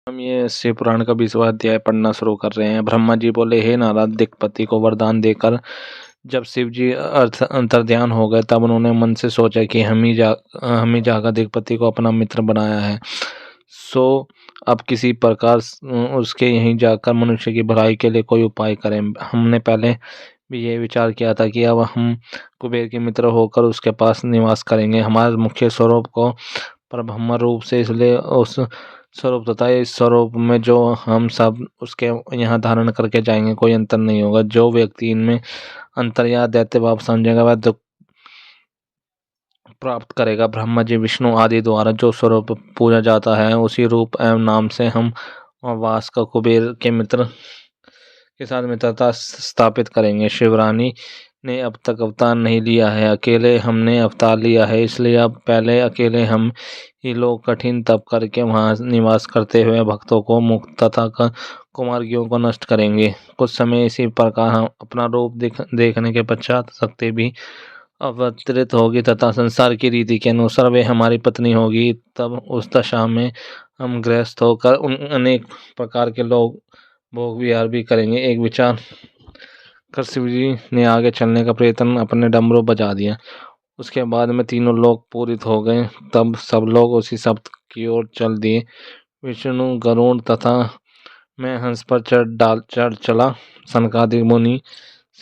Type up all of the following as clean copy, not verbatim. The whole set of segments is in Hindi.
हम ये शिव पुराण का 20वां अध्याय पढ़ना शुरू कर रहे हैं। ब्रह्मा जी बोले, हे नारद, दिक्पति को वरदान देकर जब शिव जी अंतर्ध्यान हो गए, तब उन्होंने मन से सोचा कि हम ही जाकर दिक्पति को अपना मित्र बनाया है। सो अब किसी प्रकार उसके यहीं जाकर मनुष्य की भलाई के लिए कोई उपाय करें। हमने पहले भी ये विचार किया था कि अब हम कुबेर के मित्र होकर उसके पास निवास करेंगे। हमारे मुख्य स्वरूप को परब्रह्म रूप से इसलिए उस स्वरूप तथा इस स्वरूप में जो हम सब उसके यहाँ धारण करके जाएंगे, कोई अंतर नहीं होगा। जो व्यक्ति इनमें अंतर या दैत्य भाव समझेगा वह दुख प्राप्त करेगा। ब्रह्मा जी विष्णु आदि द्वारा जो स्वरूप पूजा जाता है, उसी रूप एवं नाम से हम वास का कुबेर के मित्र के साथ मित्रता स्थापित करेंगे। शिवरानी ने अब तक अवतार नहीं लिया है, अकेले हमने अवतार लिया है, इसलिए अब पहले अकेले हम ही लोग कठिन तप करके वहाँ निवास करते हुए भक्तों को मुक्त तथा कुमार्गियों को नष्ट करेंगे। कुछ समय इसी प्रकार हम अपना रूप देखने के पश्चात शक्ति भी अवतरित होगी तथा संसार की रीति के अनुसार वे हमारी पत्नी होगी। तब उस दशा में हम गृहस्थ होकर अनेक प्रकार के लोग भोग विहार भी करेंगे। एक विचार कर शिव जी ने आगे चलने का प्रयत्न अपने डमरू बजा दिया। उसके बाद में तीनों लोग पूरित हो गए। तब सब लोग उसी सप्त की ओर चल दिए। विष्णु गरुड़ तथा मैं हंस पर चढ़ चला। सनकादिक मुनि,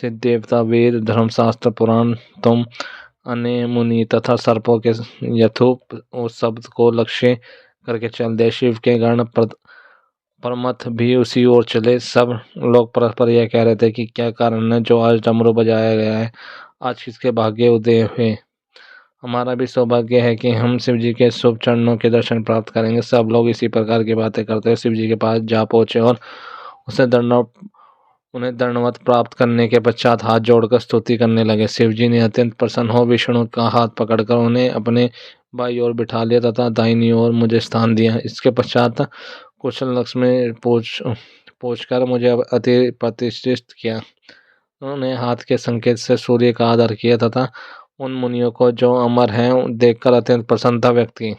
सिद्ध देवता, वेद, धर्मशास्त्र, पुराण, तुम अन्य मुनि तथा सर्पों के यथोप उस शब्द को लक्ष्य करके चल दे। शिव के गण परमथ भी उसी ओर चले। सब लोग परस्पर यह कह रहे थे कि क्या कारण है जो आज डमरू बजाया गया है, आज किसके भाग्य उदय हुए। हमारा भी सौभाग्य है कि हम शिव जी के शुभ चरणों के दर्शन प्राप्त करेंगे। सब लोग इसी प्रकार की बातें करते हुए शिव जी के पास जा पहुंचे और उन्हें दंडवत प्राप्त करने के पश्चात हाथ जोड़कर स्तुति करने लगे। शिव जी ने अत्यंत प्रसन्न हो विष्णु का हाथ पकड़कर उन्हें अपने बाई ओर बिठा लिया तथा दाहिनी ओर मुझे स्थान दिया। इसके पश्चात कुशल लक्ष्मी पूछकर मुझे अति प्रतिष्ठित किया। उन्होंने हाथ के संकेत से सूर्य का आदर किया तथा उन मुनियों को जो अमर हैं देखकर अत्यंत प्रसन्नता व्यक्त की।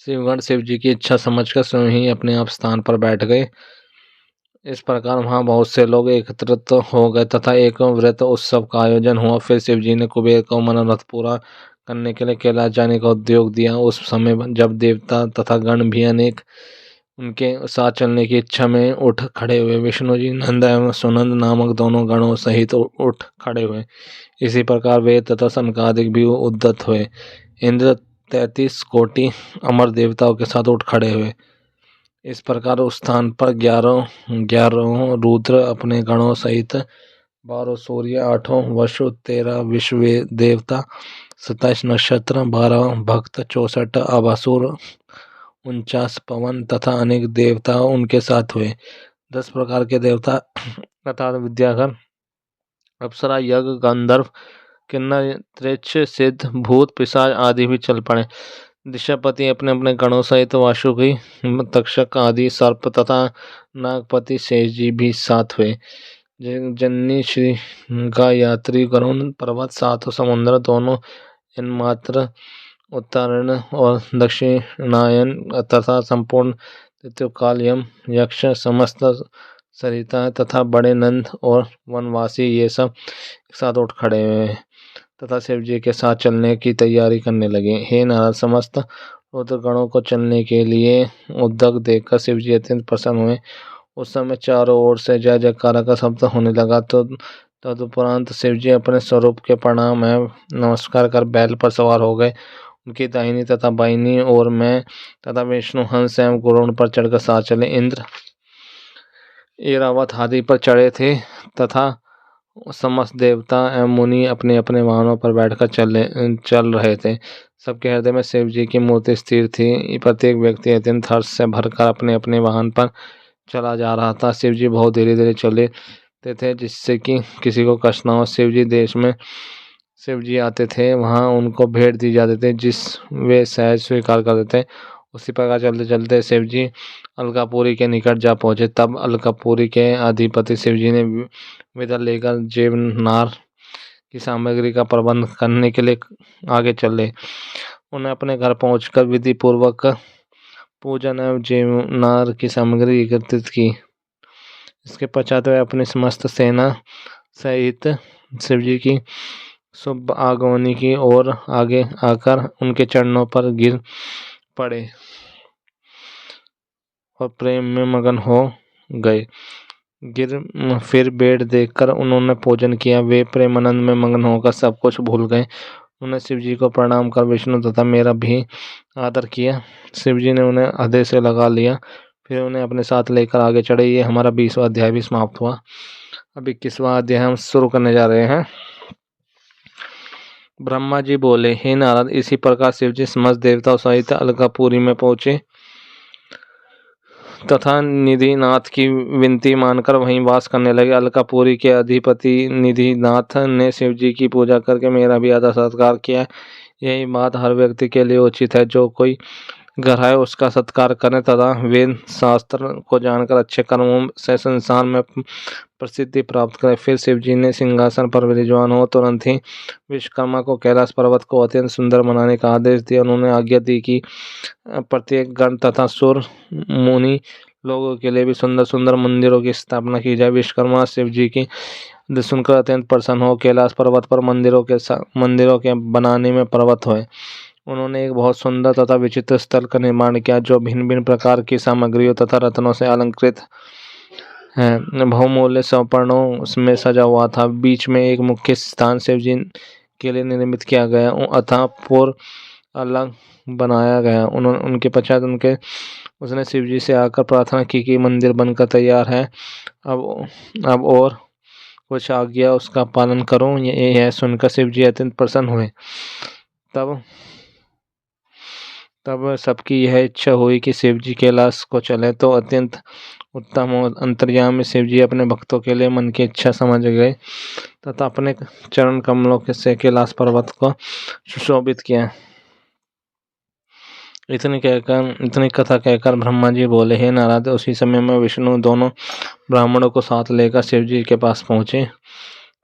शिवगण शिव जी की इच्छा समझकर स्वयं ही अपने आप स्थान पर बैठ गए। इस प्रकार वहां बहुत से लोग एकत्रित हो गए तथा एक व्रत उत्सव का आयोजन हुआ। फिर शिव जी ने कुबेर को मनोरथ पूरा करने के लिए कैलाश जाने का उद्योग दिया। उस समय जब देवता तथा गण भी अनेक उनके साथ चलने की इच्छा में उठ खड़े हुए। विष्णु जी नंद एवं सुनंद नामक दोनों गणों सहित उठ खड़े हुए। इसी प्रकार वेद तथा सनकादिक भी उद्यत हुए। इंद्र 33 कोटि अमर देवताओं के साथ उठ खड़े हुए। इस प्रकार उस स्थान पर 11 रुद्र अपने गणों सहित, 12 सूर्य, 8 वसु, 13 विश्व देवता, 27 नक्षत्र, 12 भक्त, 64 अभासुर, 49 पवन तथा अनेक देवता उनके साथ हुए। 10 प्रकार के देवता अर्थात विद्याधर, अप्सरा, यज्ञ, गंधर्व, किन्नर, त्रिक्ष, सिद्ध, भूत, पिशाच आदि भी चल पड़े। दिशापति अपने अपने गणों सहित वासुकी, तक्षक आदि सर्प तथा नागपति शेष जी भी साथ हुए। जननी श्री का यात्री गरुण पर्वत, सात समुद्र, दोनों मात्र उत्तरायण और दक्षिणायन तथा संपूर्ण ऋतुकाल, यम, यक्ष, समस्त सरिता तथा बड़े नंद और वनवासी ये सब एक साथ उठ खड़े हुए तथा शिव जी के साथ चलने की तैयारी करने लगे। हे नारद, समस्त रुद्र गणों को चलने के लिए उद्योग देखकर शिव जी अत्यंत प्रसन्न हुए। उस समय चारों ओर से जय जयकारा का शब्द होने लगा। तो तदुपरांत शिव जी अपने स्वरूप के प्रणाम एवं नमस्कार कर बैल पर सवार हो गए। उनकी दाहिनी तथा बाईनी ओर मैं तथा विष्णु हंस एवं गरुड़ पर चढ़कर साथ चले। इंद्र ऐरावत हाथी पर चढ़े थे तथा समस्त देवता एवं मुनि अपने अपने वाहनों पर बैठकर चल रहे थे। सबके हृदय में शिव जी की मूर्ति स्थिर थी। प्रत्येक व्यक्ति अत्यंत हर्ष से भरकर अपने अपने वाहन पर चला जा रहा था। शिव जी बहुत धीरे धीरे चले थे जिससे कि किसी को कष्ट न हो। शिव जी देश में शिव जी आते थे वहाँ उनको भेंट दी जाते थे जिस वे सहज स्वीकार करते थे। उसी प्रकार चलते चलते शिव जी अलकापुरी के निकट जा पहुँचे। तब अलकापुरी के अधिपति शिव जी ने विदा लेकर जेवनार की सामग्री का प्रबंध करने के लिए आगे चले। उन्हें अपने घर पहुंचकर विधि पूर्वक पूजन एवं जीवनार की सामग्री एकत्रित की। इसके पश्चात वे अपनी समस्त सेना सहित शिवजी की शुभ आगमनी की ओर आगे आकर उनके चरणों पर गिर पड़े और प्रेम में मगन हो गए। फिर बेड देखकर उन्होंने भोजन किया। वे प्रेमानंद में मगन होकर सब कुछ भूल गए। उन्हें शिवजी को प्रणाम कर विष्णु तथा मेरा भी आदर किया। शिवजी ने उन्हें हृदय से लगा लिया। फिर उन्हें अपने साथ लेकर आगे चढ़े। ये हमारा 20वां अध्याय भी समाप्त हुआ। अब 21वां अध्याय हम शुरू करने जा रहे हैं। ब्रह्मा जी बोले, हे नारद, इसी प्रकार शिवजी समस्त देवताओं सहित अलकापुरी में पहुंचे तथा निधिनाथ की विनती मानकर वहीं वास करने लगे। अलकापुरी के अधिपति निधिनाथ ने शिवजी की पूजा करके मेरा भी आदर सत्कार किया। यही बात हर व्यक्ति के लिए उचित है। जो कोई घर है उसका सत्कार करें तथा वेद शास्त्र को जानकर अच्छे कर्मों से संसार में प्रसिद्धि प्राप्त करें। फिर शिवजी ने सिंहासन पर विराजमान हो तुरंत ही विश्वकर्मा को कैलाश पर्वत को अत्यंत सुंदर बनाने का आदेश दिया। उन्होंने आज्ञा दी कि प्रत्येक गण तथा सुर मुनि लोगों के लिए भी सुंदर सुंदर मंदिरों की स्थापना की जाए। विश्वकर्मा शिवजी की सुनकर अत्यंत प्रसन्न हो कैलाश पर्वत पर मंदिरों के बनाने में प्रवृत्त हुए। उन्होंने एक बहुत सुंदर तथा विचित्र स्थल का निर्माण किया जो भिन्न भिन्न प्रकार की सामग्रियों तथा रत्नों से अलंकृत है। बहुमूल्य स्वर्ण में सजा हुआ था। बीच में एक मुख्य स्थान शिवजी के लिए निर्मित किया गया अतः पूर्व अलग बनाया गया। उनके पश्चात उसने शिवजी से आकर प्रार्थना की कि मंदिर बनकर तैयार है, अब और कुछ आज्ञा उसका पालन करो। यह सुनकर शिवजी अत्यंत प्रसन्न हुए। तब सबकी यह इच्छा हुई कि शिवजी कैलाश को चले। तो अत्यंत उत्तम और अंतर्यामी शिवजी अपने भक्तों के लिए मन की इच्छा समझ गए तथा अपने चरण कमलों से कैलाश पर्वत को सुशोभित किया। इतनी कथा कहकर ब्रह्मा जी बोले, हे नारद, उसी समय में विष्णु दोनों ब्राह्मणों को साथ लेकर शिवजी के पास पहुंचे।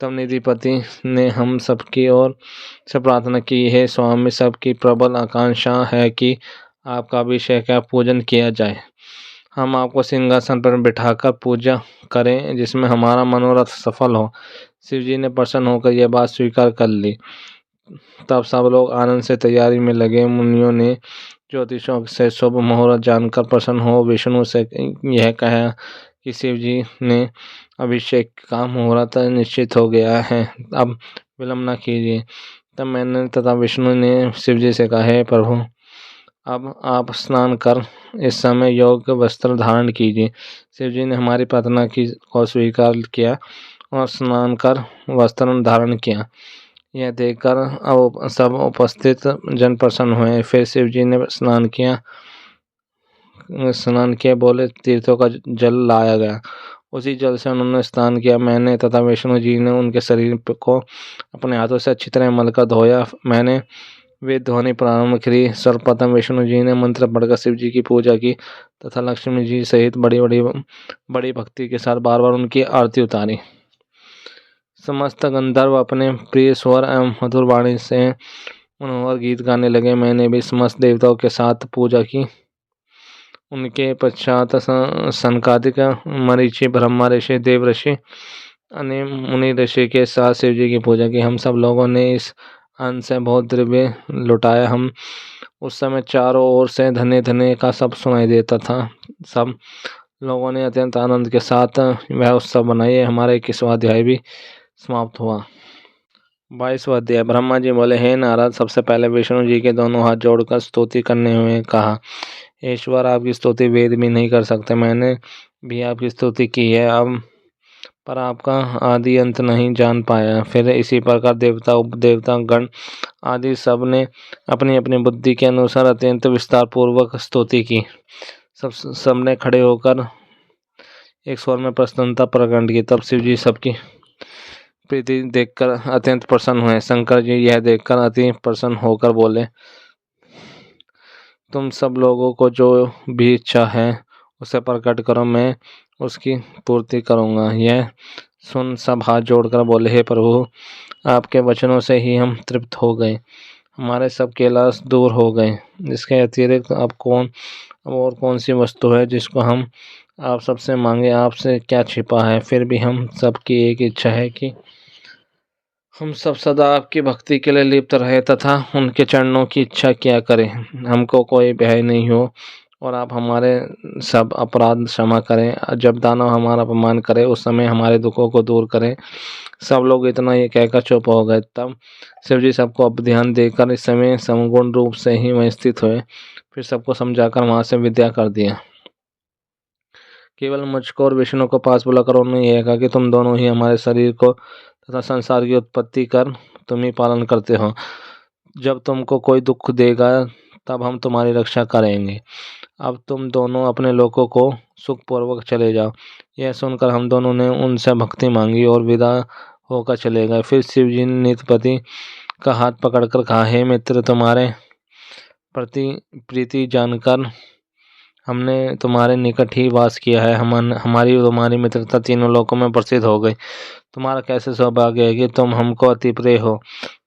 तब निधिपति ने हम सबकी ओर से प्रार्थना की, हे स्वामी, सबकी प्रबल आकांक्षा है कि आपका अभिषेक का पूजन किया जाए। हम आपको सिंहासन पर बिठाकर पूजा करें जिसमें हमारा मनोरथ सफल हो। शिवजी ने प्रसन्न होकर यह बात स्वीकार कर ली। तब सब लोग आनंद से तैयारी में लगे। मुनियों ने ज्योतिषों से शुभ मुहूर्त जानकर प्रसन्न हो विष्णु से यह कहा कि शिवजी ने अभिषेक का मुहूर्त निश्चित हो गया है, अब विलंब न कीजिए। तब मैंने तथा विष्णु ने शिवजी से कहा, हे प्रभु, अब आप स्नान कर इस समय योग्य वस्त्र धारण कीजिए। शिवजी ने हमारी प्रार्थना को स्वीकार किया और स्नान कर वस्त्र धारण किया। यह देखकर अब सब उपस्थित जन प्रसन्न हुए। फिर शिवजी ने स्नान किया बोले, तीर्थों का जल लाया गया। उसी जल से उन्होंने स्नान किया। मैंने तथा विष्णु जी ने उनके शरीर को अपने हाथों से अच्छी तरह मलकर धोया। मैंने वेद ध्वनि प्रारंभ करी। सर्वप्रथम विष्णु जी ने मंत्र पढ़कर शिव जी की पूजा की तथा लक्ष्मी जी सहित बड़ी भक्ति के साथ बार बार उनकी आरती उतारी। समस्त गंधर्व अपने प्रिय स्वर एवं मधुर वाणी से मनोहर गीत गाने लगे। मैंने भी समस्त देवताओं के साथ पूजा की। उनके पश्चात सनकादिक, मरीचि, ब्रह्मा ऋषि, देव ऋषि, अन्य मुनि ऋषि के साथ शिव जी की पूजा की। हम सब लोगों ने इस अन्न से बहुत द्रव्य लुटाया। हम उस समय चारों ओर से धन्य धन्य का सब सुनाई देता था। सब लोगों ने अत्यंत आनंद के साथ वह उत्सव बनाए। हमारा 21वां अध्याय भी समाप्त हुआ। 22वां अध्याय। ब्रह्मा जी बोले, हे नारद, सबसे पहले विष्णु जी के दोनों हाथ जोड़कर स्तुति करने हुए कहा, ईश्वर, आपकी स्तुति वेद भी नहीं कर सकते। मैंने भी आपकी स्तुति की है, अब पर आपका आदि अंत नहीं जान पाया। फिर इसी प्रकार देवता गण आदि सब ने अपनी अपनी बुद्धि के अनुसार अत्यंत विस्तार पूर्वक स्तुति की। सबने खड़े होकर एक स्वर में प्रसन्नता प्रकट की। तब शिव जी सबकी प्रीति देखकर अत्यंत प्रसन्न हुए। शंकर जी यह देखकर अति प्रसन्न होकर बोले, तुम सब लोगों को जो भी इच्छा है उसे प्रकट करो, मैं उसकी पूर्ति करूंगा। यह सुन सब हाथ जोड़कर बोले, हे प्रभु, आपके वचनों से ही हम तृप्त हो गए। हमारे सब कैलाश दूर हो गए। इसके अतिरिक्त अब कौन अब और कौन सी वस्तु है जिसको हम आप सबसे मांगे, आपसे क्या छिपा है। फिर भी हम सबकी एक इच्छा है कि हम सब सदा आपकी भक्ति के लिए लिप्त रहे तथा उनके चरणों की इच्छा किया करें। हमको कोई भय नहीं हो और आप हमारे सब अपराध क्षमा करें। जब दानव हमारा अपमान करे उस समय हमारे दुखों को दूर करें। सब लोग इतना ये कहकर चुप हो गए। तब शिव जी सबको अब ध्यान देकर इस समय समगुण रूप से ही वहीं स्थित हुए। फिर सबको समझाकर वहां से विद्या कर दिया। केवल मुझको और विष्णु को पास बुलाकर उन्होंने यह कहा कि तुम दोनों ही हमारे शरीर को तथा संसार की उत्पत्ति कर तुम ही पालन करते हो। जब तुमको कोई दुख देगा तब हम तुम्हारी रक्षा करेंगे। अब तुम दोनों अपने लोगों को सुखपूर्वक चले जाओ। यह सुनकर हम दोनों ने उनसे भक्ति मांगी और विदा होकर चले गए। फिर शिव जी ने नीतिपति का हाथ पकड़कर कहा, हे मित्र, तुम्हारे प्रति प्रीति जानकर हमने तुम्हारे निकट ही वास किया है। हमारी तुम्हारी मित्रता तीनों लोकों में प्रसिद्ध हो गई। तुम्हारा कैसे सौभाग्य है कि तुम हमको अति प्रिय हो।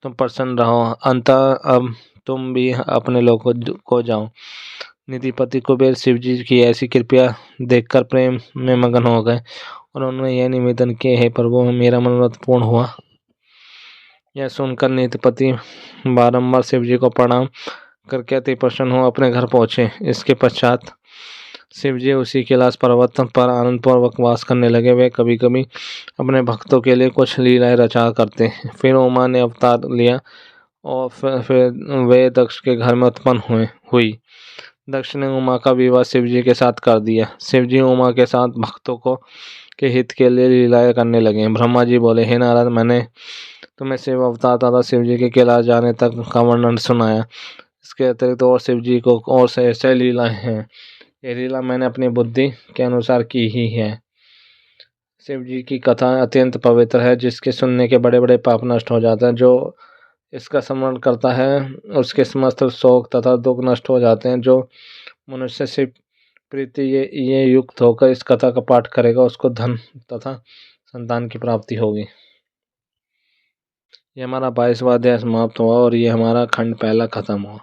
तुम प्रसन्न रहो। अंततः अब तुम भी अपने लोगों को जाओ। निधिपति कुबेर शिव जी की ऐसी कृपया देखकर प्रेम में मगन हो गए और उन्होंने यह निवेदन किया, हे प्रभु, मेरा मनोरथ पूर्ण हुआ। यह सुनकर नीतिपति बारंबार शिव जी को प्रणाम करके अति प्रसन्न हो अपने घर पहुंचे। इसके पश्चात शिव जी उसी कैलाश पर्वत पर आनंद पूर्वक वास करने लगे। वे कभी कभी अपने भक्तों के लिए कुछ लीलाएं रचा करते। फिर उमा ने अवतार लिया और फिर वे दक्ष के घर में उत्पन्न हुई। दक्ष ने उमा का विवाह शिव जी के साथ कर दिया। शिव जी उमा के साथ भक्तों को के हित के लिए लीलाएं करने लगे। ब्रह्मा जी बोले, हे नारद, मैंने तुम्हें शिव अवतार तथा शिव जी के कैलाश जाने तक का वर्णन सुनाया। इसके अतिरिक्त और शिव जी को और से ऐसे लीलाएं हैं। ये लीला मैंने अपनी बुद्धि के अनुसार की ही है। शिव जी की कथा अत्यंत पवित्र है, जिसके सुनने के बड़े बड़े पाप नष्ट हो जाते हैं। जो इसका स्मरण करता है उसके समस्त शोक तथा दुख नष्ट हो जाते हैं। जो मनुष्य शिव प्रीति ये युक्त होकर इस कथा का पाठ करेगा उसको धन तथा संतान की प्राप्ति होगी। ये हमारा 22वां अध्याय समाप्त हुआ और ये हमारा खंड पहला खत्म हुआ।